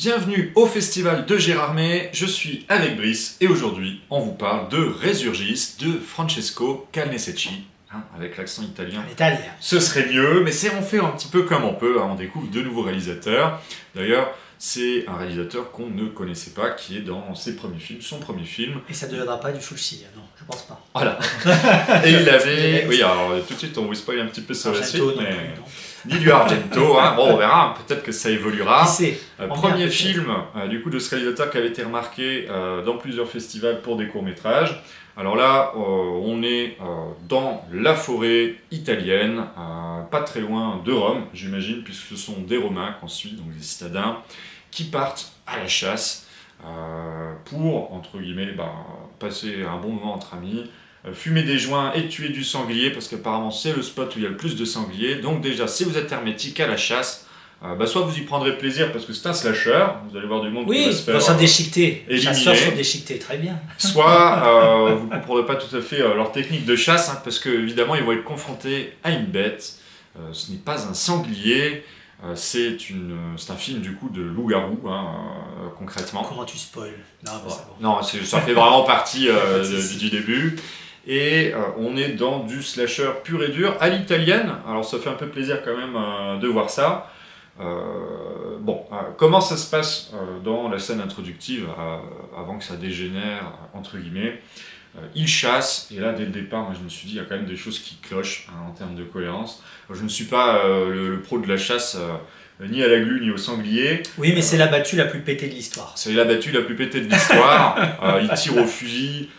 Bienvenue au festival de Gérardmer, je suis avec Brice et aujourd'hui on vous parle de Resurgis de Francesco Calnesecchi, avec l'accent italien. Ce serait mieux, mais on fait un petit peu comme on peut, on découvre de nouveaux réalisateurs. D'ailleurs, c'est un réalisateur qu'on ne connaissait pas, qui est dans ses premiers films, son premier film. Et ça ne deviendra pas du Fulci, non, je pense pas. Voilà. Et il avait... Oui, alors tout de suite on vous spoil un petit peu sur la suite, mais... Ni du Argento, bon on verra, peut-être que ça évoluera. Qui sait, premier film du coup de ce réalisateur qui avait été remarqué dans plusieurs festivals pour des courts-métrages. Alors là, on est dans la forêt italienne, pas très loin de Rome, j'imagine, puisque ce sont des Romains qu'on suit, donc des citadins, qui partent à la chasse pour, entre guillemets, passer un bon moment entre amis, fumer des joints et tuer du sanglier, parce qu'apparemment c'est le spot où il y a le plus de sangliers. Donc déjà, si vous êtes hermétique à la chasse, soit vous y prendrez plaisir parce que c'est un slasher, vous allez voir du monde qui va se faire sont déchiquetés. Les chasseurs sont déchiquetés, très bien. Soit vous ne comprendrez pas tout à fait leur technique de chasse, parce qu'évidemment ils vont être confrontés à une bête. Ce n'est pas un sanglier, c'est un film du coup de loup-garou, concrètement. Comment tu spoil? Non, ça fait vraiment partie du début. Et on est dans du slasher pur et dur à l'italienne, alors ça fait un peu plaisir quand même de voir ça. Comment ça se passe dans la scène introductive, avant que ça dégénère, entre guillemets. Il chasse, et là dès le départ, moi, je me suis dit, il y a quand même des choses qui clochent en termes de cohérence. Je ne suis pas le pro de la chasse, ni à la glu, ni au sanglier. Oui, mais c'est la battue la plus pétée de l'histoire. C'est la battue la plus pétée de l'histoire. Il tire au fusil.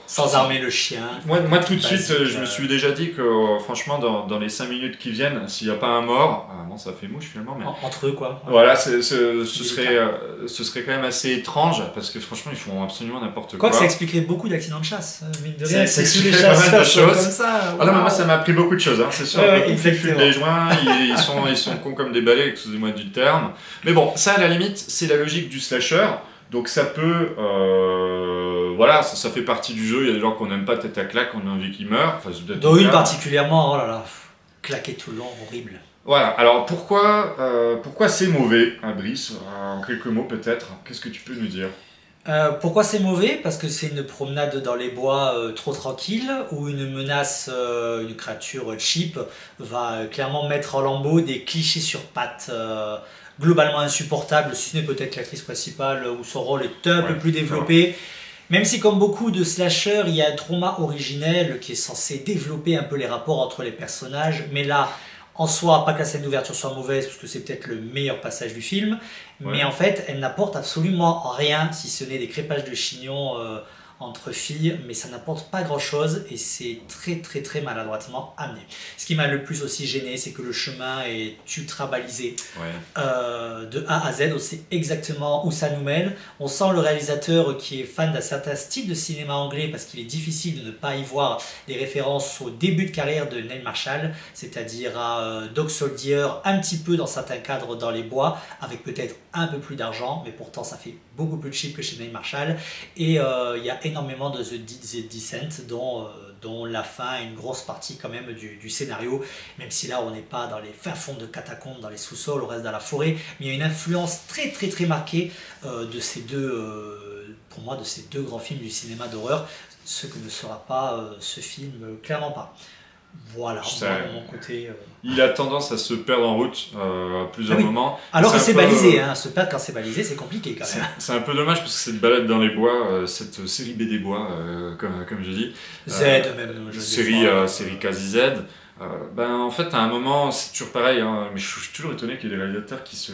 Sans armer le chien. Moi tout de suite, je me suis déjà dit que franchement, dans les 5 minutes qui viennent, s'il n'y a pas un mort, bon, ça fait mouche finalement. Mais... Entre eux, quoi. Voilà, ce serait quand même assez étrange, parce que franchement, ils font absolument n'importe quoi. Quoi que ça expliquerait beaucoup d'accidents de chasse, mine de rien. Ça expliquerait pas mal de choses. Comme ça. Ah non, mais moi ça m'a appris beaucoup de choses, c'est sûr. Ils fument des joints, ils sont cons comme des balais, excusez-moi du terme. Mais bon, ça à la limite, c'est la logique du slasher. Donc ça peut, voilà, ça fait partie du jeu. Il y a des gens qu'on n'aime pas, tête à claque, on a envie qu'ils meurent. Enfin, dans une particulièrement, oh là là, claquer tout le long, horrible. Voilà, alors pourquoi c'est mauvais, Brice? En quelques mots peut-être, qu'est-ce que tu peux nous dire? Pourquoi c'est mauvais? Parce que c'est une promenade dans les bois trop tranquille, où une menace, une créature cheap, va clairement mettre en lambeaux des clichés sur pattes. Globalement insupportable, si ce n'est peut-être l'actrice principale où son rôle est un peu plus développé. Même si comme beaucoup de slashers, il y a un trauma originel qui est censé développer un peu les rapports entre les personnages. Mais là, en soi, pas que la scène d'ouverture soit mauvaise, parce que c'est peut-être le meilleur passage du film. Mais en fait, elle n'apporte absolument rien, si ce n'est des crépages de chignons entre filles, mais ça n'apporte pas grand chose et c'est très maladroitement amené. Ce qui m'a le plus aussi gêné, c'est que le chemin est ultra balisé de A à Z, on sait exactement où ça nous mène. On sent le réalisateur qui est fan d'un certain style de cinéma anglais, parce qu'il est difficile de ne pas y voir des références au début de carrière de Neil Marshall, c'est-à-dire à Dog Soldier, un petit peu dans certains cadres dans les bois, avec peut-être un peu plus d'argent, mais pourtant ça fait beaucoup plus cheap que chez Neil Marshall. Et il y a énormément de The Descent, dont la fin est une grosse partie quand même du scénario, même si là on n'est pas dans les fins fonds de catacombes, dans les sous-sols, on reste dans la forêt, mais il y a une influence très marquée de ces deux, pour moi, de ces deux grands films du cinéma d'horreur, ce que ne sera pas ce film, clairement pas. Voilà, de mon côté. Il a tendance à se perdre en route à plusieurs moments. Alors que c'est balisé, se perdre quand c'est balisé, c'est compliqué quand même. C'est un peu dommage parce que cette balade dans les bois, cette série B des bois, comme je dis, même, série quasi Z, en fait à un moment c'est toujours pareil, mais je suis toujours étonné qu'il y ait des réalisateurs qui se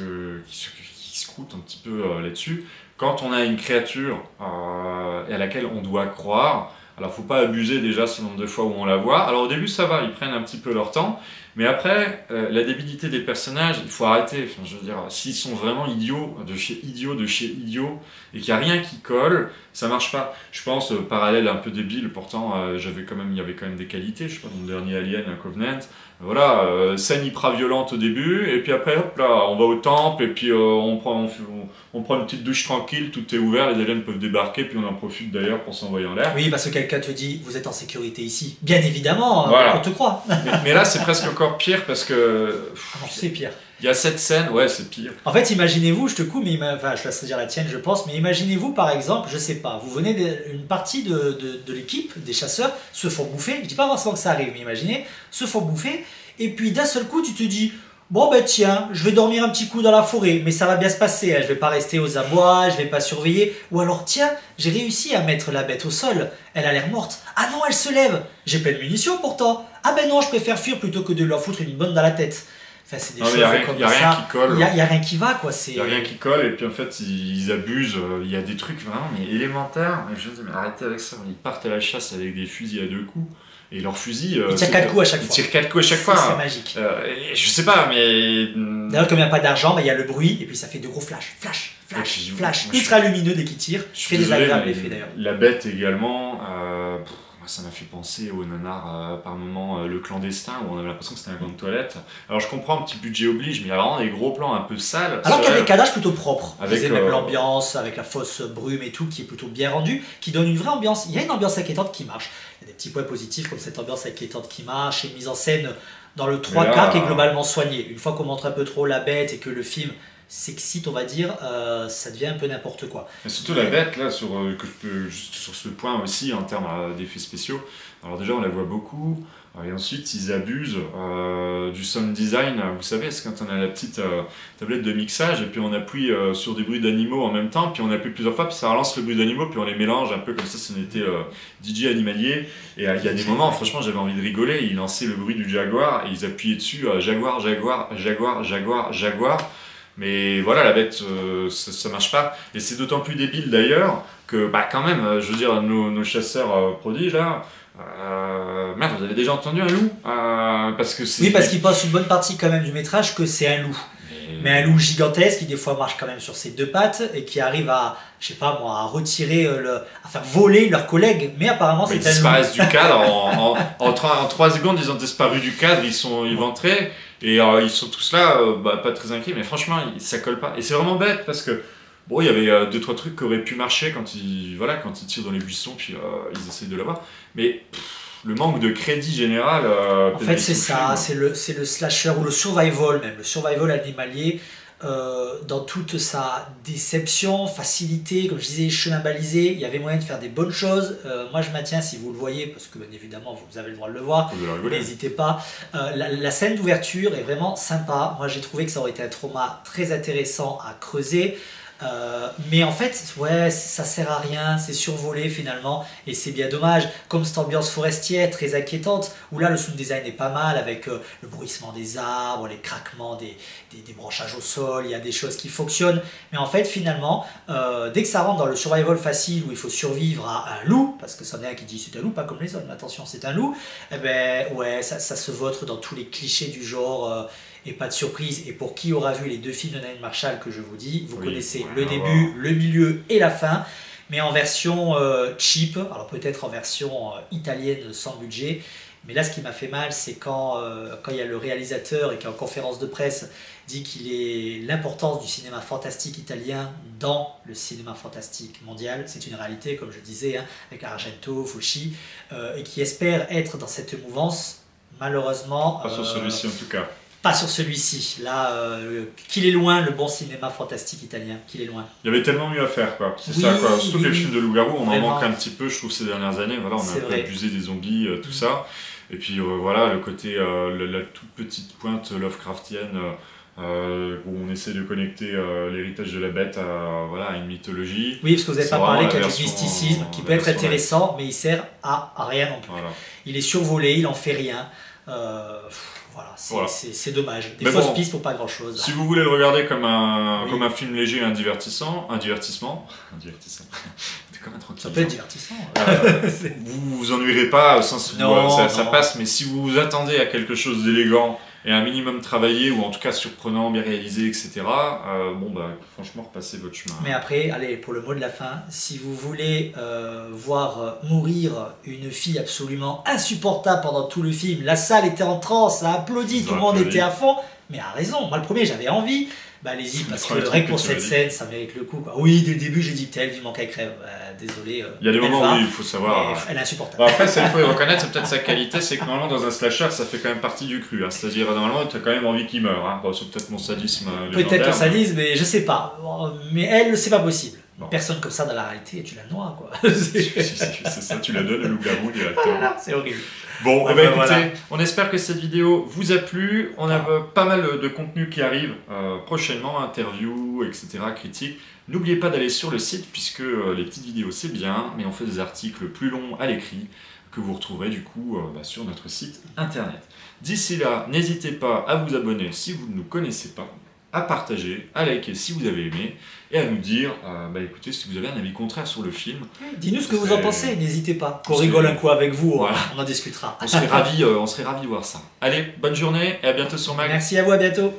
croûtent un petit peu là-dessus. Quand on a une créature à laquelle on doit croire, alors faut pas abuser déjà ce nombre de fois où on la voit. Alors au début ça va, ils prennent un petit peu leur temps, mais après la débilité des personnages, il faut arrêter. Enfin, je veux dire, s'ils sont vraiment idiots de chez idiot, et qu'il n'y a rien qui colle, ça marche pas. Je pense parallèle un peu débile, pourtant il y avait quand même des qualités. Je sais pas, dans le dernier Alien, Covenant, voilà, scène hyper violente au début, et puis après hop là, on va au temple, et puis on prend une petite douche tranquille, tout est ouvert, les aliens peuvent débarquer, puis on en profite d'ailleurs pour s'envoyer en l'air. Oui, parce que quelqu'un te dit vous êtes en sécurité ici, bien évidemment, Voilà. on te croit. Mais là, c'est presque encore pire parce que Ah non, c'est pire. il y a cette scène, ouais, c'est pire. En fait, imaginez-vous, je te coupe, mais enfin, je laisse dire la tienne, je pense, mais imaginez-vous par exemple, je sais pas, vous venez une partie de l'équipe, des chasseurs, se font bouffer, je dis pas forcément que ça arrive, mais imaginez, se font bouffer, et puis d'un seul coup, tu te dis, bon ben tiens, je vais dormir un petit coup dans la forêt, mais ça va bien se passer, hein, je vais pas rester aux abois, je vais pas surveiller, ou alors tiens, j'ai réussi à mettre la bête au sol, elle a l'air morte, ah non, elle se lève, j'ai plein de munitions pourtant, ah ben non, je préfère fuir plutôt que de leur foutre une bonne dans la tête. Enfin, c'est des Non, mais choses y a rien- comme y a rien ça. qui colle. Il y a rien qui va, quoi. Il n'y a rien qui colle, et puis en fait, ils abusent. Il y a des trucs vraiment mais élémentaires. Et je me dis, mais arrêtez avec ça. Ils partent à la chasse avec des fusils à 2 coups. Et leurs fusils. Ils tirent 4 coups à chaque fois. Ils tirent 4 coups à chaque fois. C'est magique. Et je sais pas, mais. D'ailleurs, comme il n'y a pas d'argent, bah, il y a le bruit, et puis ça fait de gros flashs. Flash, flash, puis, flash. moi, je Ultra lumineux dès qu'ils tirent. Je Très suis désolé, désagréable mais l'effet d'ailleurs. la bête également. Ça m'a fait penser au nanar par moment Le Clandestin où on avait l'impression que c'était un gant de toilette. Alors je comprends, un petit budget oblige, mais il y a vraiment des gros plans un peu sales. Alors qu'il y a des cadages plutôt propres. Avec, Avec même l'ambiance, avec la fausse brume et tout, qui est plutôt bien rendue, qui donne une vraie ambiance. Il y a une ambiance inquiétante qui marche. Il y a des petits points positifs comme cette ambiance inquiétante qui marche, et une mise en scène dans le 3 quarts qui est globalement soignée. Une fois qu'on montre un peu trop la bête et que le film s'excite, on va dire, ça devient un peu n'importe quoi. Et surtout la bête, là, que je peux, juste sur ce point aussi, en termes d'effets spéciaux. Alors déjà, on la voit beaucoup, et ensuite, ils abusent du sound design. Vous savez, c'est quand on a la petite tablette de mixage, et puis on appuie sur des bruits d'animaux en même temps, puis on appuie plusieurs fois, puis ça relance le bruit d'animaux, puis on les mélange un peu comme ça si on était DJ animalier. Et il y a des moments, franchement, j'avais envie de rigoler. Ils lançaient le bruit du jaguar, et ils appuyaient dessus, jaguar, jaguar, jaguar, jaguar, jaguar. Mais voilà, la bête, ça marche pas. Et c'est d'autant plus débile d'ailleurs que, bah, quand même, je veux dire, nos chasseurs prodiges là, merde, vous avez déjà entendu un loup parce que c'est. Oui, parce qu'il passe une bonne partie quand même du métrage que c'est un loup. Mais un loup gigantesque qui des fois marche quand même sur ses 2 pattes et qui arrive à, je sais pas moi, à retirer, à faire voler leurs collègues. Mais apparemment c'est un loup. Ils disparaissent du cadre en 3 secondes, ils ont disparu du cadre, ils sont éventrés et ils sont tous là, pas très inquiets, mais franchement ça colle pas. Et c'est vraiment bête parce que bon, il y avait 2-3 trucs qui auraient pu marcher quand ils tirent dans les buissons puis ils essayent de l'avoir. Mais le manque de crédit général. En fait, c'est ça, c'est le slasher ou le survival même, le survival animalier dans toute sa déception, facilité, comme je disais, chemin balisé. Il y avait moyen de faire des bonnes choses. Moi, je maintiens, si vous le voyez, parce que bien évidemment, vous avez le droit de le voir, n'hésitez pas. La scène d'ouverture est vraiment sympa. Moi, j'ai trouvé que ça aurait été un trauma très intéressant à creuser. Mais en fait, ouais, ça sert à rien, c'est survolé finalement, et c'est bien dommage. Comme cette ambiance forestière très inquiétante, où là le sound design est pas mal avec le bruissement des arbres, les craquements des branchages au sol, il y a des choses qui fonctionnent. Mais en fait, finalement, dès que ça rentre dans le survival facile où il faut survivre à un loup, parce que c'en est un qui dit c'est un loup, pas comme les autres, mais attention, c'est un loup, eh ben ouais, ça se vautre dans tous les clichés du genre. Et pas de surprise, et pour qui aura vu les 2 films de Neil Marshall que je vous dis, vous connaissez le début, le milieu et la fin, mais en version cheap, alors peut-être en version italienne sans budget. Mais là, ce qui m'a fait mal, c'est quand il y a le réalisateur et qui en conférence de presse dit qu'il est l'importance du cinéma fantastique italien dans le cinéma fantastique mondial. C'est une réalité, comme je disais, hein, avec Argento, Fulci, et qui espère être dans cette mouvance. Malheureusement... Pas sur celui-ci en tout cas. Pas sur celui-ci. Là, qu'il est loin le bon cinéma fantastique italien. Qu'il est loin. Il y avait tellement mieux à faire, quoi. C'est oui, ça, quoi. Surtout oui, que les films de loup-garou, on vraiment. en manque un petit peu, je trouve, ces dernières années. Voilà, on a un peu abusé des zombies, tout ça. Et puis voilà, le côté, la toute petite pointe Lovecraftienne, où on essaie de connecter l'héritage de la bête à une mythologie. Oui, parce que vous n'avez pas parlé qu'il y a du mysticisme qui peut être intéressant, live. Mais il sert à rien non plus. Voilà. Il est survolé, il en fait rien. Voilà, c'est dommage. Des fausses pistes pour pas grand chose. Si vous voulez le regarder comme un film léger et un divertissement. C'est comme un tranquille. Ça peut être divertissant. Vous vous ennuierez pas, au sens où ça passe, mais si vous vous attendez à quelque chose d'élégant et un minimum travaillé, ou en tout cas surprenant, bien réalisé, etc., franchement, repassez votre chemin. Mais après, allez, pour le mot de la fin, si vous voulez voir mourir une fille absolument insupportable pendant tout le film, la salle était en transe, ça a applaudi, tout le monde était à fond, mais à raison. Moi, le premier, j'avais envie. Bah allez-y, parce premier que truc rien que que pour tu as cette dit. scène, ça mérite le coup, quoi. Oui, dès le début, j'ai dit tel, il manque à crève. Désolé. Il y a des elle moments va, où il faut savoir. mais elle est insupportable. Bon, après, ça, il faut le reconnaître, c'est peut-être sa qualité, c'est que normalement, dans un slasher, ça fait quand même partie du cru. Hein. C'est-à-dire, normalement, tu as quand même envie qu'il meure. Hein. Bon, c'est peut-être mon sadisme. Peut-être légendaire, ton sadisme, mais je sais pas. Mais elle, c'est pas possible. Bon. Une personne comme ça dans la réalité, tu la noies, quoi. C'est ça, tu la donnes à loup-garou directement. C'est horrible. Bon, Ah eh ben, ben, écoutez, voilà. on espère que cette vidéo vous a plu. On a pas mal de contenu qui arrive prochainement, interviews, etc., critiques. N'oubliez pas d'aller sur le site, puisque les petites vidéos c'est bien, mais on fait des articles plus longs à l'écrit que vous retrouverez du coup sur notre site internet. D'ici là, n'hésitez pas à vous abonner si vous ne nous connaissez pas, à partager, à liker si vous avez aimé, et à nous dire, écoutez, si vous avez un avis contraire sur le film. Dis-nous ce que vous en pensez, n'hésitez pas. Qu'on C'est- rigole un coup avec vous, Voilà. on en discutera. On serait ravis de voir ça. Allez, bonne journée et à bientôt sur Mag. Merci à vous, à bientôt.